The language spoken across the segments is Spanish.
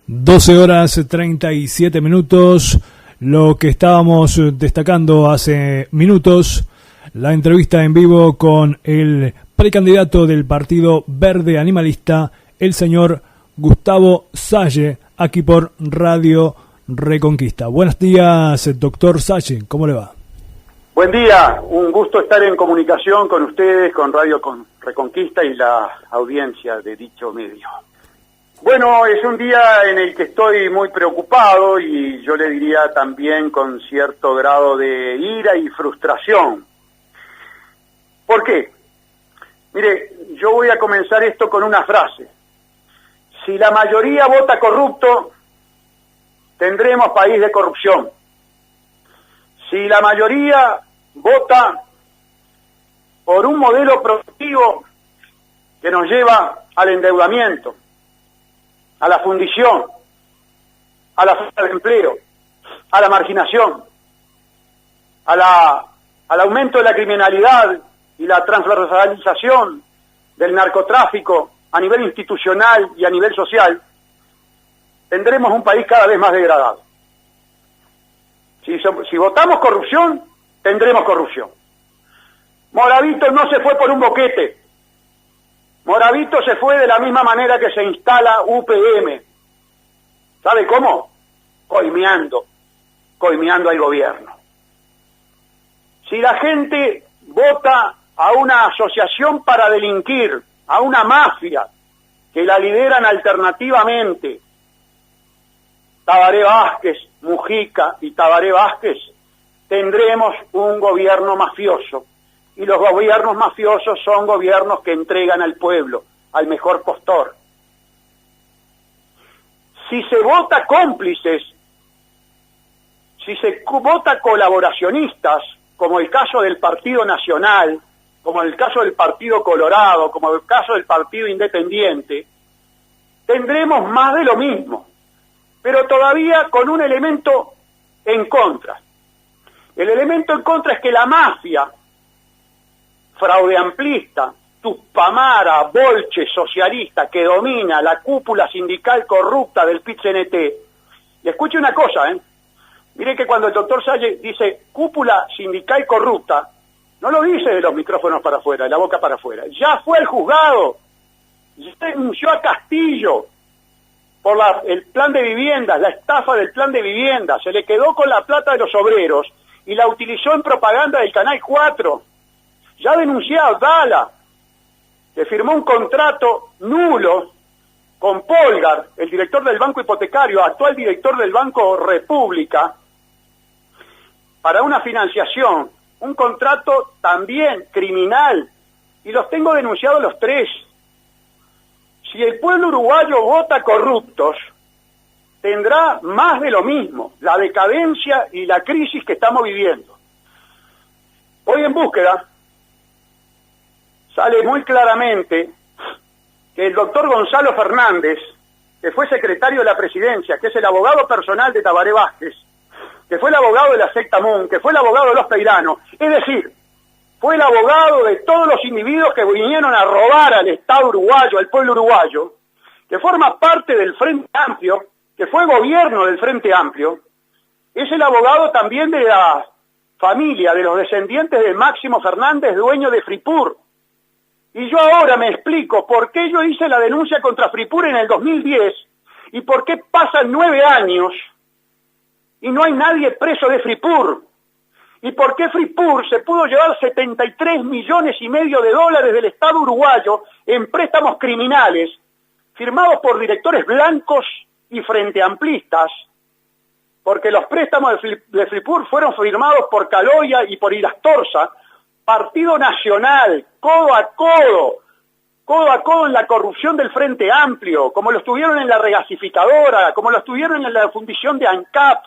12:37. Lo que estábamos destacando hace minutos, la entrevista en vivo con el precandidato del Partido Verde Animalista, el señor Gustavo Salle, aquí por Radio Reconquista. Buenos días, doctor Salle, ¿cómo le va? Buen día, un gusto estar en comunicación con ustedes, con Radio Reconquista y la audiencia de dicho medio. Bueno, es un día en el que estoy muy preocupado y yo le diría también con cierto grado de ira y frustración. ¿Por qué? Mire, yo voy a comenzar esto con una frase. Si la mayoría vota corrupto, tendremos país de corrupción. Si la mayoría vota por un modelo productivo que nos lleva al endeudamiento, a la fundición, a la falta de empleo, a la marginación, al aumento de la criminalidad y la transversalización del narcotráfico a nivel institucional y a nivel social, tendremos un país cada vez más degradado. Si votamos corrupción, tendremos corrupción. Moravito no se fue por un boquete. Moravito se fue de la misma manera que se instala UPM. ¿Sabe cómo? Coimeando al gobierno. Si la gente vota a una asociación para delinquir, a una mafia, que la lideran alternativamente Tabaré Vázquez, Mujica y Tabaré Vázquez, tendremos un gobierno mafioso. Y los gobiernos mafiosos son gobiernos que entregan al pueblo, al mejor postor. Si se vota cómplices, si se vota colaboracionistas, como el caso del Partido Nacional, como el caso del Partido Colorado, como el caso del Partido Independiente, tendremos más de lo mismo, pero todavía con un elemento en contra. El elemento en contra es que la mafia fraude amplista, tupamara, bolche socialista que domina la cúpula sindical corrupta del PIT-CNT. Y escuche una cosa, mire que cuando el doctor Salle dice cúpula sindical corrupta, no lo dice de los micrófonos para afuera, de la boca para afuera. Ya fue al juzgado, ya denunció a Castillo por el plan de viviendas, la estafa del plan de viviendas, se le quedó con la plata de los obreros y la utilizó en propaganda del Canal 4. Ya denunció a Abdala, que firmó un contrato nulo con Polgar, el director del Banco Hipotecario, actual director del Banco República, para una financiación, un contrato también criminal, y los tengo denunciados los tres. Si el pueblo uruguayo vota corruptos, tendrá más de lo mismo, la decadencia y la crisis que estamos viviendo. Hoy en Búsqueda sale muy claramente que el doctor Gonzalo Fernández, que fue secretario de la presidencia, que es el abogado personal de Tabaré Vázquez, que fue el abogado de la secta MUN, que fue el abogado de los Peiranos, es decir, fue el abogado de todos los individuos que vinieron a robar al Estado uruguayo, al pueblo uruguayo, que forma parte del Frente Amplio, que fue gobierno del Frente Amplio, es el abogado también de la familia, de los descendientes de Máximo Fernández, dueño de Fripur. Y yo ahora me explico por qué yo hice la denuncia contra Fripur en el 2010 y por qué pasan 9 años y no hay nadie preso de Fripur. Y por qué Fripur se pudo llevar 73,5 millones de dólares del Estado uruguayo en préstamos criminales firmados por directores blancos y frente amplistas, porque los préstamos de Fripur fueron firmados por Caloya y por Irastorza, Partido Nacional, codo a codo en la corrupción del Frente Amplio, como lo estuvieron en la regasificadora, como lo estuvieron en la fundición de ANCAP,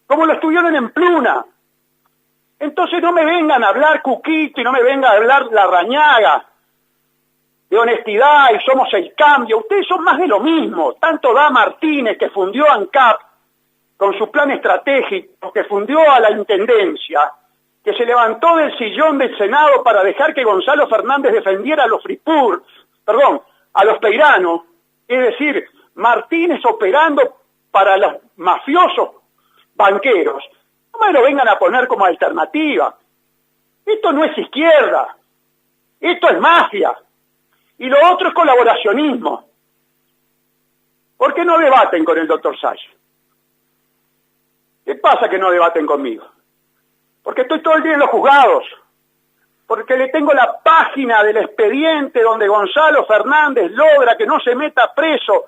como lo estuvieron en Pluna. Entonces no me vengan a hablar Cuquito y no me vengan a hablar Larrañaga de honestidad y somos el cambio. Ustedes son más de lo mismo. Tanto da Martínez, que fundió ANCAP con su plan estratégico, que fundió a la Intendencia, que se levantó del sillón del Senado para dejar que Gonzalo Fernández defendiera a los Fripur, a los Peiranos, es decir, Martínez operando para los mafiosos banqueros, no me lo vengan a poner como alternativa. Esto no es izquierda, esto es mafia, y lo otro es colaboracionismo. ¿Por qué no debaten con el doctor Saya? ¿Qué pasa que no debaten conmigo? Porque estoy todo el día en los juzgados, porque le tengo la página del expediente donde Gonzalo Fernández logra que no se meta preso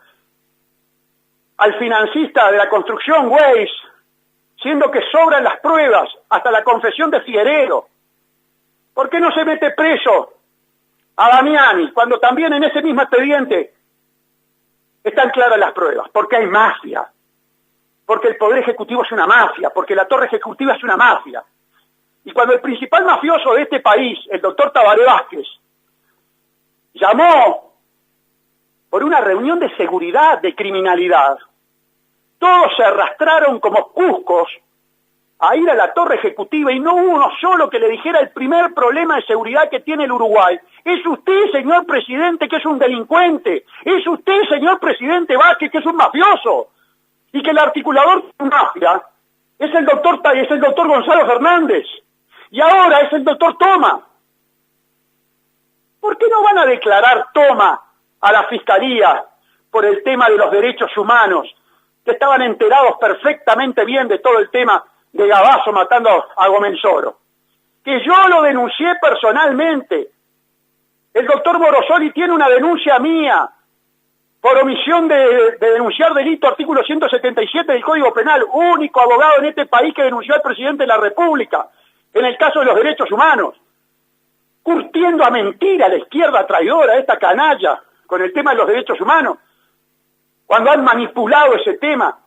al financista de la construcción Weiss, siendo que sobran las pruebas, hasta la confesión de Figueredo. ¿Por qué no se mete preso a Damiani, cuando también en ese mismo expediente están claras las pruebas? Porque hay mafia, porque el Poder Ejecutivo es una mafia, porque la Torre Ejecutiva es una mafia. Y cuando el principal mafioso de este país, el doctor Tabaré Vázquez, llamó por una reunión de seguridad, de criminalidad, todos se arrastraron como cuscos a ir a la Torre Ejecutiva y no hubo uno solo que le dijera el primer problema de seguridad que tiene el Uruguay. Es usted, señor presidente, que es un delincuente. Es usted, señor presidente Vázquez, que es un mafioso. Y que el articulador de la mafia es el doctor Gonzalo Fernández. Y ahora es el doctor Toma. ¿Por qué no van a declarar Toma a la Fiscalía por el tema de los derechos humanos, que estaban enterados perfectamente bien de todo el tema de Gabazo matando a Gomenzoro? Que yo lo denuncié personalmente. El doctor Morosoli tiene una denuncia mía por omisión de denunciar delito, artículo 177 del Código Penal, único abogado en este país que denunció al presidente de la República en el caso de los derechos humanos, curtiendo a mentira a la izquierda traidora, esta canalla, con el tema de los derechos humanos, cuando han manipulado ese tema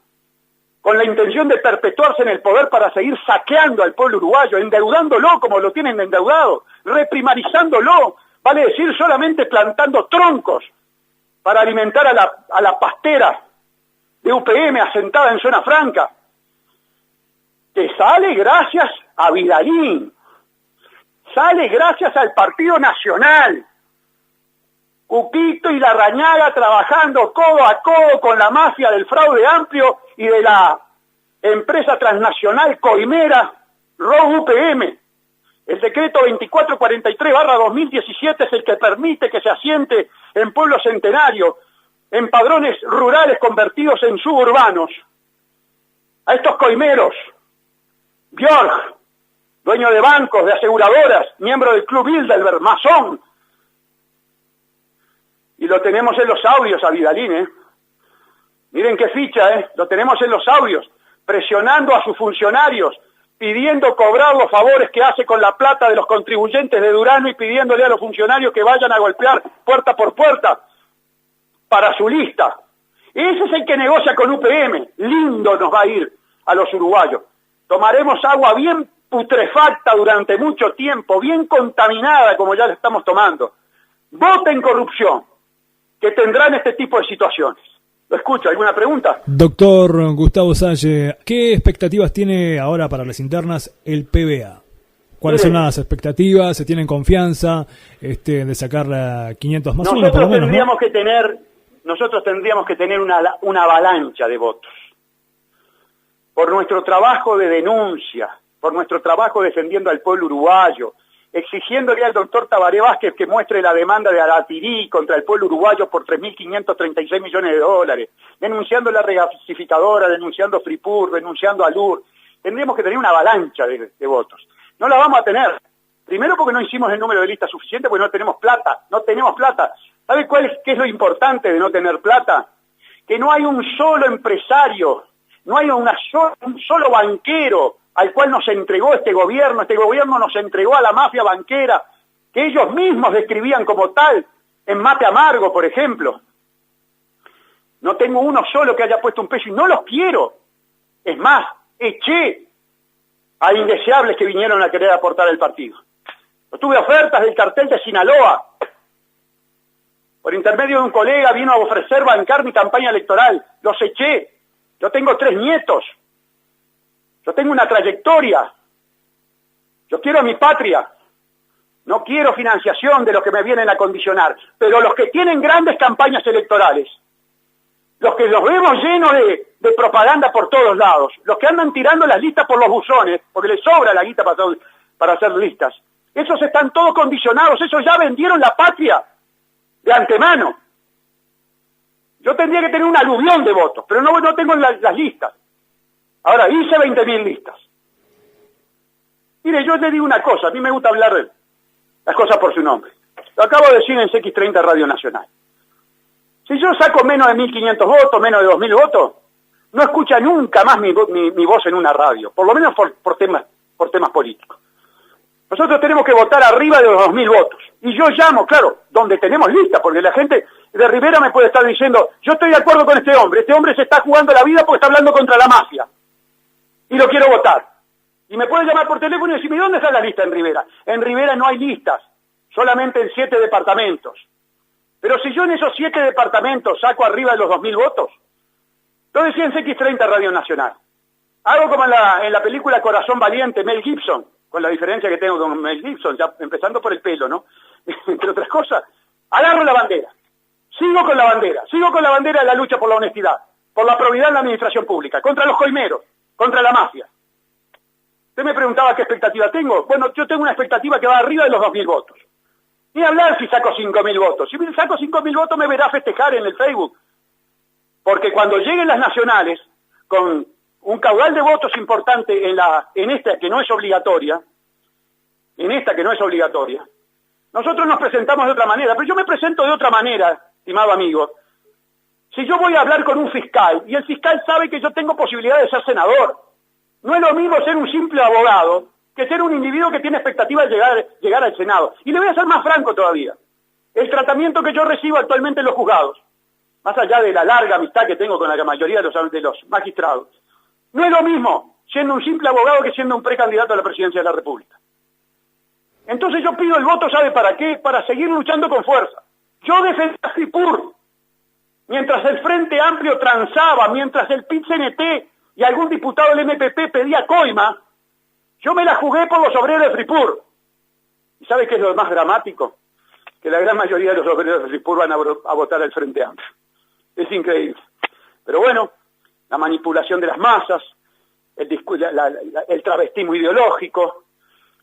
con la intención de perpetuarse en el poder para seguir saqueando al pueblo uruguayo, endeudándolo como lo tienen endeudado, reprimarizándolo, vale decir solamente plantando troncos para alimentar a la pastera de UPM asentada en Zona Franca, que sale gracias a Vidalín, sale gracias al Partido Nacional, Cuquito y Larrañaga trabajando codo a codo con la mafia del fraude amplio y de la empresa transnacional coimera ROW UPM. El decreto 2443/2017 es el que permite que se asiente en pueblos centenarios, en padrones rurales convertidos en suburbanos. A estos coimeros, Björk, dueño de bancos, de aseguradoras, miembro del Club Bilderberg, masón. Y lo tenemos en los audios a Vidalín, Miren qué ficha, Lo tenemos en los audios, presionando a sus funcionarios, pidiendo cobrar los favores que hace con la plata de los contribuyentes de Durano y pidiéndole a los funcionarios que vayan a golpear puerta por puerta para su lista. Ese es el que negocia con UPM. Lindo nos va a ir a los uruguayos. Tomaremos agua bien putrefacta durante mucho tiempo, bien contaminada como ya la estamos tomando. Voten corrupción, que tendrán este tipo de situaciones. Lo escucho, ¿alguna pregunta? Doctor Gustavo Salle, ¿qué expectativas tiene ahora para las internas el PBA? ¿Cuáles son las expectativas? ¿Se tienen confianza de sacar 500 más uno por lo menos? Nosotros tendríamos que tener una avalancha de votos. Por nuestro trabajo de denuncia, por nuestro trabajo defendiendo al pueblo uruguayo, exigiéndole al doctor Tabaré Vázquez que muestre la demanda de Aratirí contra el pueblo uruguayo por 3.536 millones de dólares, denunciando la regasificadora, denunciando Fripur, denunciando a LUR. Tendríamos que tener una avalancha de votos. No la vamos a tener. Primero porque no hicimos el número de listas suficiente, porque no tenemos plata. ¿Sabe qué es lo importante de no tener plata? Que no hay un solo empresario, no hay un solo banquero al cual nos entregó este gobierno nos entregó a la mafia banquera, que ellos mismos describían como tal, en Mate Amargo, por ejemplo. No tengo uno solo que haya puesto un peso y no los quiero. Es más, eché a indeseables que vinieron a querer aportar al partido. Tuve ofertas del cartel de Sinaloa. Por intermedio de un colega vino a ofrecer bancar mi campaña electoral. Los eché. Yo tengo 3 nietos. Yo tengo una trayectoria. Yo quiero a mi patria. No quiero financiación de los que me vienen a condicionar. Pero los que tienen grandes campañas electorales, los que los vemos llenos de propaganda por todos lados, los que andan tirando las listas por los buzones, porque les sobra la guita para hacer listas, esos están todos condicionados, esos ya vendieron la patria de antemano. Yo tendría que tener un aluvión de votos, pero no tengo las listas. Ahora, hice 20.000 listas. Mire, yo le digo una cosa, a mí me gusta hablar de las cosas por su nombre. Lo acabo de decir en CX30 Radio Nacional. Si yo saco menos de 1.500 votos, menos de 2.000 votos, no escucha nunca más mi voz en una radio, por lo menos por temas políticos. Nosotros tenemos que votar arriba de los 2.000 votos. Y yo llamo, claro, donde tenemos lista, porque la gente de Rivera me puede estar diciendo, yo estoy de acuerdo con este hombre se está jugando la vida porque está hablando contra la mafia. Y lo quiero votar. Y me puede llamar por teléfono y decirme, ¿dónde está la lista en Rivera? En Rivera no hay listas, solamente en 7 departamentos. Pero si yo en esos 7 departamentos saco arriba de los 2.000 votos, lo decía en CX30 Radio Nacional. Hago como en la película Corazón Valiente, Mel Gibson, con la diferencia que tengo con Mel Gibson, ya empezando por el pelo, ¿no? Entre otras cosas, agarro la bandera, sigo con la bandera de la lucha por la honestidad, por la probidad en la administración pública, contra los coimeros, contra la mafia. Usted me preguntaba qué expectativa tengo. Bueno, yo tengo una expectativa que va arriba de los 2.000 votos. Ni hablar si saco 5.000 votos. Si saco 5.000 votos me verá festejar en el Facebook. Porque cuando lleguen las nacionales, con un caudal de votos importante en esta que no es obligatoria, nosotros nos presentamos de otra manera. Pero yo me presento de otra manera, estimado amigo. Si yo voy a hablar con un fiscal, y el fiscal sabe que yo tengo posibilidad de ser senador, no es lo mismo ser un simple abogado que ser un individuo que tiene expectativa de llegar al Senado. Y le voy a ser más franco todavía. El tratamiento que yo recibo actualmente en los juzgados, más allá de la larga amistad que tengo con la mayoría de los magistrados, no es lo mismo siendo un simple abogado que siendo un precandidato a la presidencia de la República. Entonces yo pido el voto, ¿sabe para qué? Para seguir luchando con fuerza. Yo defendí a Fripur, mientras el Frente Amplio transaba, mientras el PIT-CNT y algún diputado del MPP pedía coima, yo me la jugué por los obreros de Fripur. ¿Y sabe qué es lo más dramático? Que la gran mayoría de los obreros de Fripur van a votar al Frente Amplio. Es increíble. Pero bueno, la manipulación de las masas, el travestismo ideológico,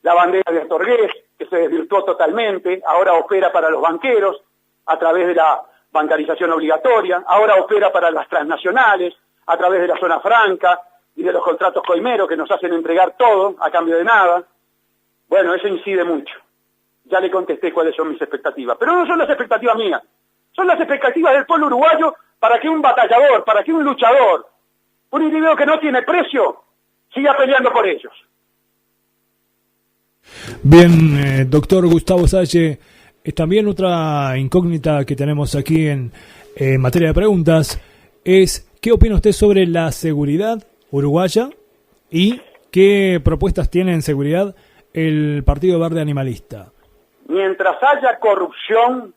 la bandera de Astorgués, que se desvirtuó totalmente, ahora opera para los banqueros a través de la bancarización obligatoria, ahora opera para las transnacionales, a través de la zona franca y de los contratos coimeros que nos hacen entregar todo a cambio de nada. Bueno, eso incide mucho. Ya le contesté cuáles son mis expectativas. Pero no son las expectativas mías, son las expectativas del pueblo uruguayo para que un batallador, para que un luchador, un individuo que no tiene precio, siga peleando por ellos. Bien, doctor Gustavo Salle, también otra incógnita que tenemos aquí en materia de preguntas es, ¿qué opina usted sobre la seguridad uruguaya y qué propuestas tiene en seguridad el Partido Verde Animalista? Mientras haya corrupción,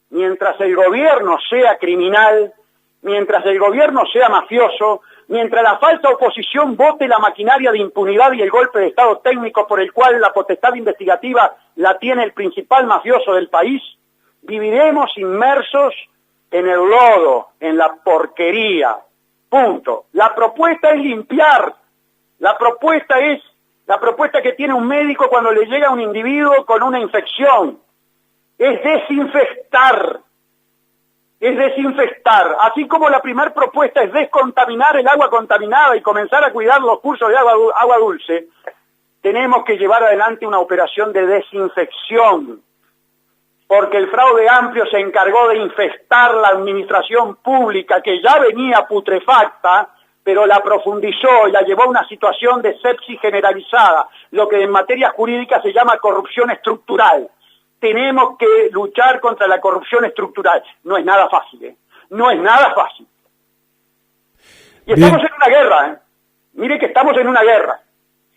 mientras el gobierno sea criminal, mientras el gobierno sea mafioso, mientras la falsa oposición vote la maquinaria de impunidad y el golpe de Estado técnico por el cual la potestad investigativa la tiene el principal mafioso del país, viviremos inmersos en el lodo, en la porquería. Punto. La propuesta es limpiar. La propuesta que tiene un médico cuando le llega a un individuo con una infección. Es desinfectar. Es desinfectar. Así como la primera propuesta es descontaminar el agua contaminada y comenzar a cuidar los cursos de agua dulce, tenemos que llevar adelante una operación de desinfección. Porque el fraude amplio se encargó de infestar la administración pública que ya venía putrefacta, pero la profundizó y la llevó a una situación de sepsis generalizada, lo que en materia jurídica se llama corrupción estructural. Tenemos que luchar contra la corrupción estructural. No es nada fácil, ¿eh? No es nada fácil. Y estamos en una guerra, ¿eh? Mire que estamos en una guerra.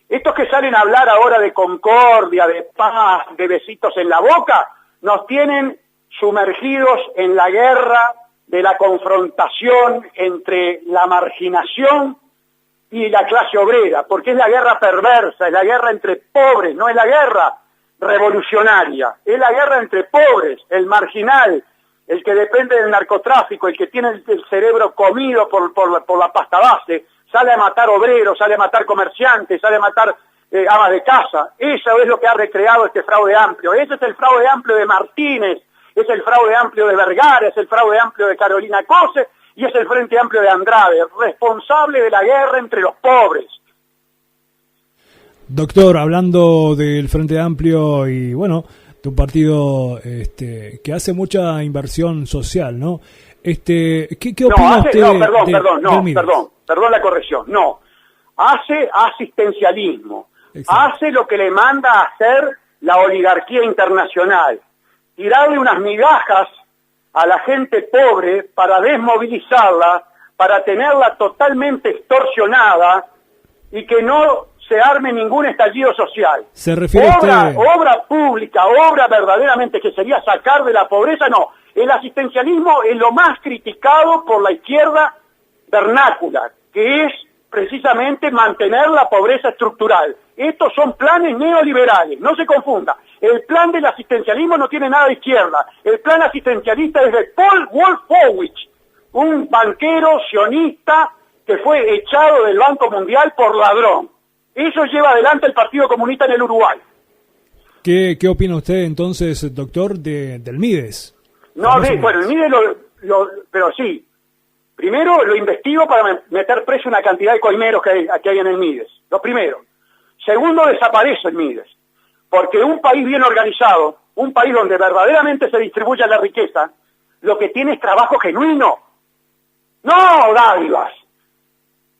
Estos que salen a hablar ahora de concordia, de paz, de besitos en la boca, nos tienen sumergidos en la guerra de la confrontación entre la marginación y la clase obrera, porque es la guerra perversa, es la guerra entre pobres, no es la guerra revolucionaria, es la guerra entre pobres, el marginal, el que depende del narcotráfico, el que tiene el cerebro comido por la pasta base, sale a matar obreros, sale a matar comerciantes, sale a matar amas de casa. Eso es lo que ha recreado este fraude amplio. Ese es el fraude amplio de Martínez, es el fraude amplio de Vergara, es el fraude amplio de Carolina Cose y es el Frente Amplio de Andrade, responsable de la guerra entre los pobres. Doctor, hablando del Frente Amplio y bueno, de un partido que hace mucha inversión social, ¿no? ¿Qué opina usted? Perdón la corrección. No, hace asistencialismo, exacto, hace lo que le manda a hacer la oligarquía internacional, tirarle unas migajas a la gente pobre para desmovilizarla, para tenerla totalmente extorsionada y que no se arme ningún estallido social. ¿Se refiere obra pública, obra verdaderamente que sería sacar de la pobreza? No, el asistencialismo es lo más criticado por la izquierda vernácula, que es precisamente mantener la pobreza estructural. Estos son planes neoliberales, no se confunda. El plan del asistencialismo no tiene nada de izquierda. El plan asistencialista es de Paul Wolfowitz, un banquero sionista que fue echado del Banco Mundial por ladrón. Eso lleva adelante el Partido Comunista en el Uruguay. ¿Qué opina usted entonces, doctor, del Mides? No, bueno, el Mides pero sí. Primero lo investigo para meter preso una cantidad de coimeros que hay en el Mides. Lo primero. Segundo, desaparece el Mides. Porque un país bien organizado, un país donde verdaderamente se distribuye la riqueza, lo que tiene es trabajo genuino. No dádivas.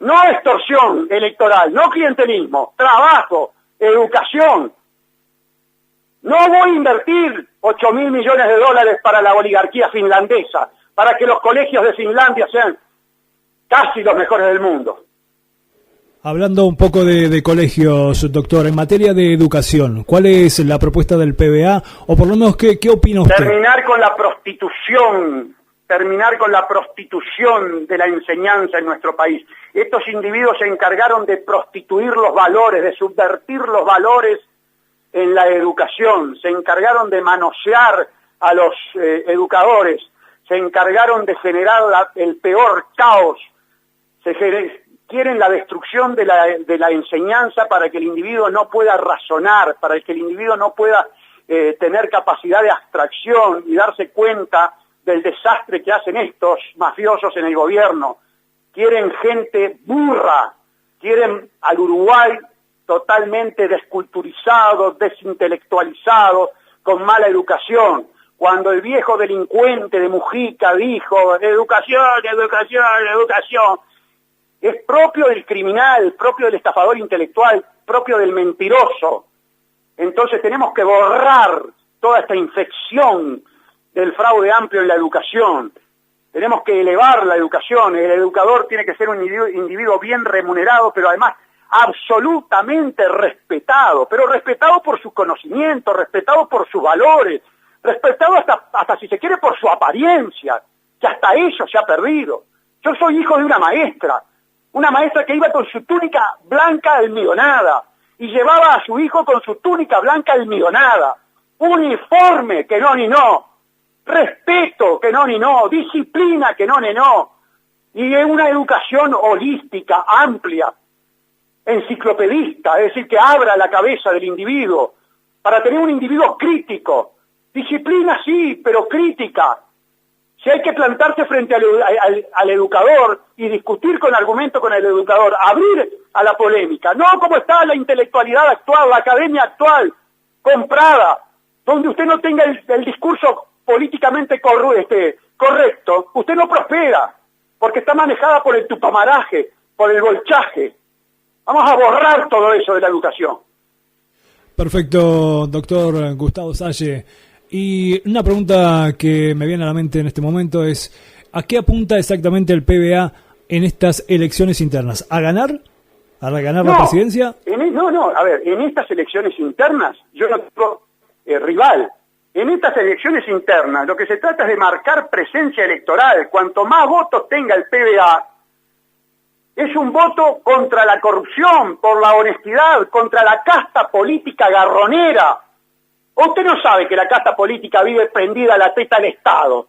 No extorsión electoral, no clientelismo, trabajo, educación. No voy a invertir 8.000 millones de dólares para la oligarquía finlandesa, para que los colegios de Finlandia sean casi los mejores del mundo. Hablando un poco de colegios, doctor, en materia de educación, ¿cuál es la propuesta del PBA? O por lo menos, ¿qué opina usted? Terminar con la prostitución de la enseñanza en nuestro país. Estos individuos se encargaron de prostituir los valores, de subvertir los valores en la educación, se encargaron de manosear a los educadores, se encargaron de generar el peor caos, quieren la destrucción de la enseñanza para que el individuo no pueda razonar, para que el individuo no pueda tener capacidad de abstracción y darse cuenta del desastre que hacen estos mafiosos en el gobierno. Quieren gente burra, quieren al Uruguay totalmente desculturizado, desintelectualizado, con mala educación. Cuando el viejo delincuente de Mujica dijo, educación, educación, educación, es propio del criminal, propio del estafador intelectual, propio del mentiroso. Entonces tenemos que borrar toda esta infección del fraude amplio en la educación. Tenemos que elevar la educación. El educador tiene que ser un individuo bien remunerado, pero además absolutamente respetado, pero respetado por sus conocimientos, respetado por sus valores, respetado hasta si se quiere por su apariencia, que hasta eso se ha perdido. Yo soy hijo de una maestra que iba con su túnica blanca almidonada y llevaba a su hijo con su túnica blanca almidonada, uniforme que no ni no, respeto que no ni no, disciplina que no ni no, y una educación holística, amplia, enciclopedista, es decir, que abra la cabeza del individuo, para tener un individuo crítico. Disciplina sí, pero crítica. Si hay que plantarse frente al educador y discutir con argumento con el educador, abrir a la polémica, no como está la intelectualidad actual, la academia actual, comprada, donde usted no tenga el discurso políticamente correcto, usted no prospera, porque está manejada por el tupamaraje, por el bolchaje. Vamos a borrar todo eso de la educación. Perfecto, doctor Gustavo Salle. Y una pregunta que me viene a la mente en este momento es, ¿a qué apunta exactamente el PBA en estas elecciones internas? ¿A ganar? ¿A ganar la presidencia? A ver, en estas elecciones internas yo no tengo rival. En estas elecciones internas lo que se trata es de marcar presencia electoral. Cuanto más votos tenga el PBA, es un voto contra la corrupción, por la honestidad, contra la casta política garronera. Usted no sabe que la casta política vive prendida a la teta del Estado.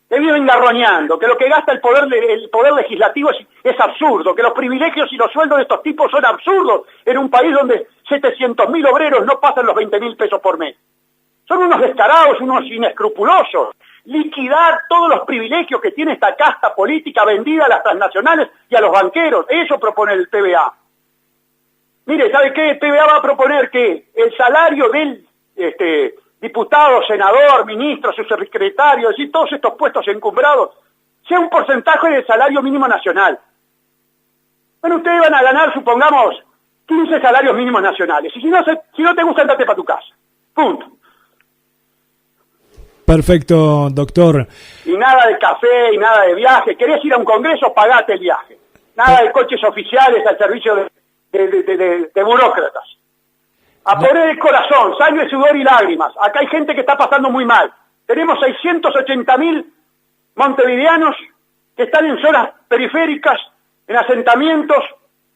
que viven garroñando, que lo que gasta el poder legislativo es absurdo, que los privilegios y los sueldos de estos tipos son absurdos en un país donde 700.000 obreros no pasan los 20.000 pesos por mes. Son unos descarados, unos inescrupulosos. Liquidar todos los privilegios que tiene esta casta política vendida a las transnacionales y a los banqueros. Eso propone el PBA. Mire, ¿sabe qué? El PBA va a proponer que el salario del diputado, senador, ministro, subsecretario, es decir, todos estos puestos encumbrados, sea un porcentaje del salario mínimo nacional. Bueno, ustedes van a ganar, supongamos, 15 salarios mínimos nacionales. Y si no te gusta, andate para tu casa. Punto. Perfecto, doctor. Y nada de café y nada de viaje. ¿Querés ir a un congreso? Pagate el viaje. Nada de coches oficiales al servicio de burócratas. A poner el corazón, sangre, sudor y lágrimas. Acá hay gente que está pasando muy mal. Tenemos 680.000 montevideanos que están en zonas periféricas, en asentamientos,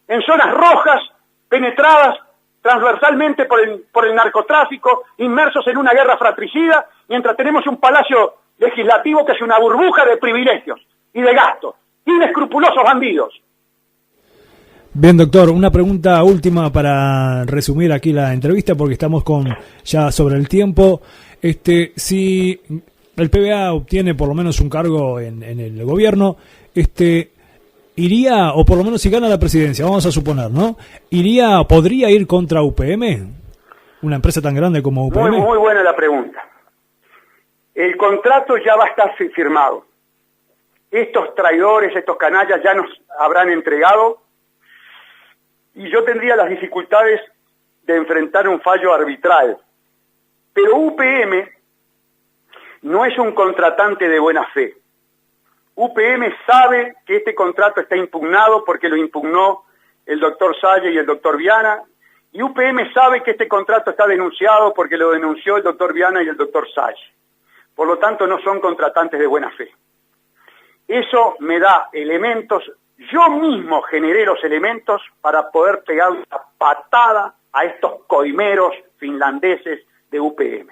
en zonas rojas, penetradas transversalmente por el narcotráfico, inmersos en una guerra fratricida, mientras tenemos un palacio legislativo que es una burbuja de privilegios y de gastos. Inescrupulosos bandidos. Bien, doctor, una pregunta última para resumir aquí la entrevista, porque estamos ya sobre el tiempo. Si el PBA obtiene por lo menos un cargo en el gobierno, iría, o por lo menos si gana la presidencia, vamos a suponer, ¿no? ¿Podría ir contra UPM? Una empresa tan grande como UPM. Muy buena la pregunta. El contrato ya va a estar firmado. Estos traidores, estos canallas ya nos habrán entregado, y yo tendría las dificultades de enfrentar un fallo arbitral. Pero UPM no es un contratante de buena fe. UPM sabe que este contrato está impugnado porque lo impugnó el doctor Salle y el doctor Viana, y UPM sabe que este contrato está denunciado porque lo denunció el doctor Viana y el doctor Salle. Por lo tanto, no son contratantes de buena fe. Eso me da elementos. Yo mismo generé los elementos para poder pegar una patada a estos coimeros finlandeses de UPM.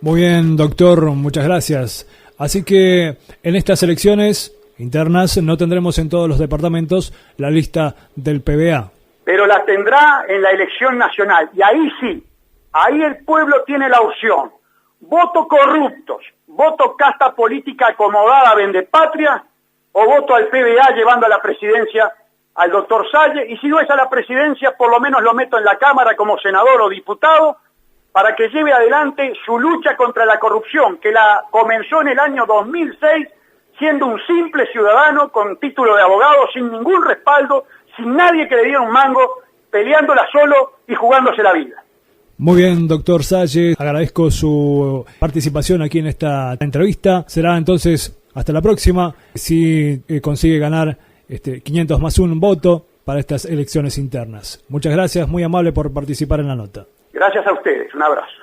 Muy bien, doctor, muchas gracias. Así que en estas elecciones internas no tendremos en todos los departamentos la lista del PBA. Pero la tendrá en la elección nacional, y ahí sí, ahí el pueblo tiene la opción. Voto corruptos, voto casta política acomodada vendepatria, o voto al PBA llevando a la presidencia al doctor Salle, y si no es a la presidencia, por lo menos lo meto en la Cámara como senador o diputado, para que lleve adelante su lucha contra la corrupción, que la comenzó en el año 2006, siendo un simple ciudadano con título de abogado, sin ningún respaldo, sin nadie que le diera un mango, peleándola solo y jugándose la vida. Muy bien, doctor Salle, agradezco su participación aquí en esta entrevista. Será entonces hasta la próxima, si consigue ganar 500 más un voto para estas elecciones internas. Muchas gracias, muy amable por participar en la nota. Gracias a ustedes, un abrazo.